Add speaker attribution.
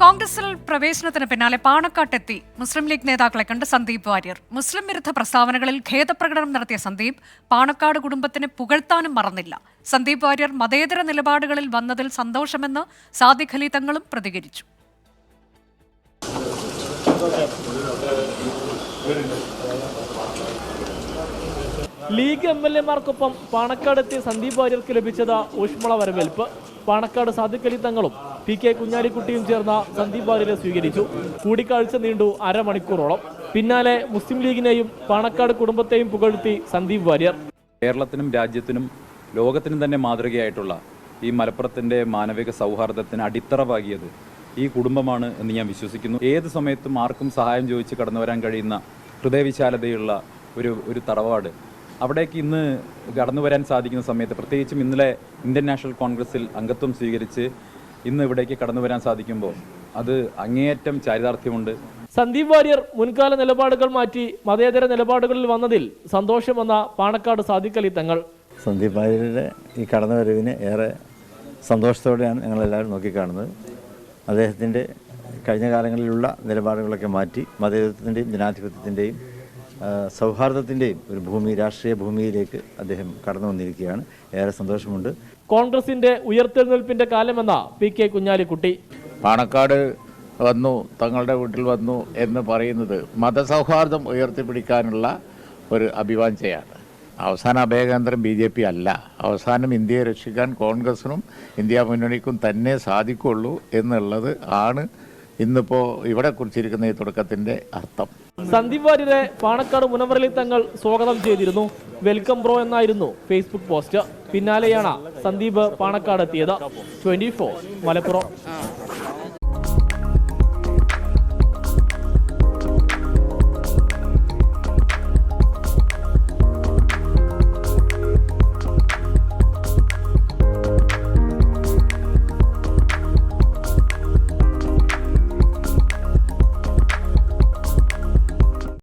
Speaker 1: കോൺഗ്രസിൽ പ്രവേശനത്തിന് പിന്നാലെ പാണക്കാട്ടെത്തി മുസ്ലിം ലീഗ് നേതാക്കളെ കണ്ട് സന്ദീപ് വാര്യർ. മുസ്ലിം വിരുദ്ധ പ്രസ്താവനകളിൽ ഖേദപ്രകടനം നടത്തിയ സന്ദീപ് പാണക്കാട് കുടുംബത്തിനെ പുകഴ്ത്താനും മറന്നില്ല. സന്ദീപ് വാര്യർ മതേതര നിലപാടുകളിൽ വന്നതിൽ സന്തോഷമെന്ന് സാദിഖ് അലി തങ്ങളും പ്രതികരിച്ചു.
Speaker 2: ലീഗ് MLA-മാർക്കൊപ്പം പാണക്കാടെത്തിയ സന്ദീപ് വാര്യർക്ക് ലഭിച്ചത് ഊഷ്മള വരവേൽപ്പ്. പാണക്കാട് സാദിഖ് അലി തങ്ങളും PK കുഞ്ഞാലിക്കുട്ടിയും ചേർന്ന സന്ദീപ് വാര്യരെ സ്വീകരിച്ചു. കൂടിക്കാഴ്ച നീണ്ടു അരമണിക്കൂറോളം. പിന്നാലെ മുസ്ലിം ലീഗിനെയും പാണക്കാട് കുടുംബത്തെയും പുകഴ്ത്തി സന്ദീപ് വാര്യർ.
Speaker 3: കേരളത്തിനും രാജ്യത്തിനും ലോകത്തിനും തന്നെ മാതൃകയായിട്ടുള്ള ഈ മലപ്പുറത്തിൻ്റെ മാനവിക സൗഹാർദ്ദത്തിന് അടിത്തറ പാകിയത് ഈ കുടുംബമാണ് എന്ന് ഞാൻ വിശ്വസിക്കുന്നു. ഏത് സമയത്തും ആർക്കും സഹായം ചോദിച്ച് കടന്നു വരാൻ കഴിയുന്ന ഹൃദയവിശാലതയുള്ള ഒരു തറവാട് അവിടേക്ക് ഇന്ന് കടന്നു വരാൻ സാധിക്കുന്ന സമയത്ത്, പ്രത്യേകിച്ചും ഇന്നലെ ഇന്ത്യൻ നാഷണൽ കോൺഗ്രസിൽ അംഗത്വം സ്വീകരിച്ച് ഇന്ന് ഇവിടേക്ക് കടന്നു വരാൻ സാധിക്കുമ്പോൾ അത് അങ്ങേയറ്റം ചാരിതാർത്ഥ്യമുണ്ട്.
Speaker 2: സന്ദീപ് വാര്യർ മുൻകാല നിലപാടുകൾ മാറ്റി മതേതര നിലപാടുകളിൽ വന്നതിൽ സന്തോഷമെന്ന പാണക്കാട് സാദിഖ് അലി തങ്ങൾ.
Speaker 4: സന്ദീപ് വാര്യരുടെ ഈ കടന്നുവരവിനെ ഏറെ സന്തോഷത്തോടെയാണ് ഞങ്ങളെല്ലാവരും നോക്കിക്കാണുന്നത്. അദ്ദേഹത്തിൻ്റെ കഴിഞ്ഞ കാലങ്ങളിലുള്ള നിലപാടുകളൊക്കെ മാറ്റി മതേതരത്വത്തിൻ്റെയും ജനാധിപത്യത്തിൻ്റെയും സൗഹാർദ്ദത്തിൻ്റെയും ഒരു ഭൂമി, രാഷ്ട്രീയ ഭൂമിയിലേക്ക് അദ്ദേഹം കടന്നു വന്നിരിക്കുകയാണ്. ഏറെ സന്തോഷമുണ്ട്.
Speaker 2: കോൺഗ്രസിന്റെ ഉയർത്തെഴുന്നേൽപ്പിന്റെ കാലമെന്ന PK കുഞ്ഞാലിക്കുട്ടി.
Speaker 5: പാണക്കാട് വന്നു, തങ്ങളുടെ വീട്ടിൽ വന്നു എന്ന് പറയുന്നത് മതസൗഹാർദ്ദം ഉയർത്തിപ്പിടിക്കാനുള്ള ഒരു അഭിവാഞ്ചയാണ്. അവസാന അഭയകേന്ദ്രം BJP അല്ല. അവസാനം ഇന്ത്യയെ രക്ഷിക്കാൻ കോൺഗ്രസിനും ഇന്ത്യ മുന്നണിക്കും തന്നെ സാധിക്കുള്ളൂ എന്നുള്ളത് ആണ് ഇന്നിപ്പോൾ ഇവിടെ കുറിച്ചിരിക്കുന്ന ഈ തുടക്കത്തിൻ്റെ അർത്ഥം.
Speaker 2: സന്ദീപ് വാര്യരെ പാണക്കാട് മുനവറലി തങ്ങൾ സ്വാഗതം ചെയ്തിരുന്നു. വെൽക്കം ബ്രോ എന്നായിരുന്നു ഫേസ്ബുക്ക് പോസ്റ്റ്. പിന്നാലെയാണ് സന്ദീപ് പാണക്കാട് എത്തിയത്. 24 മലപ്പുറം.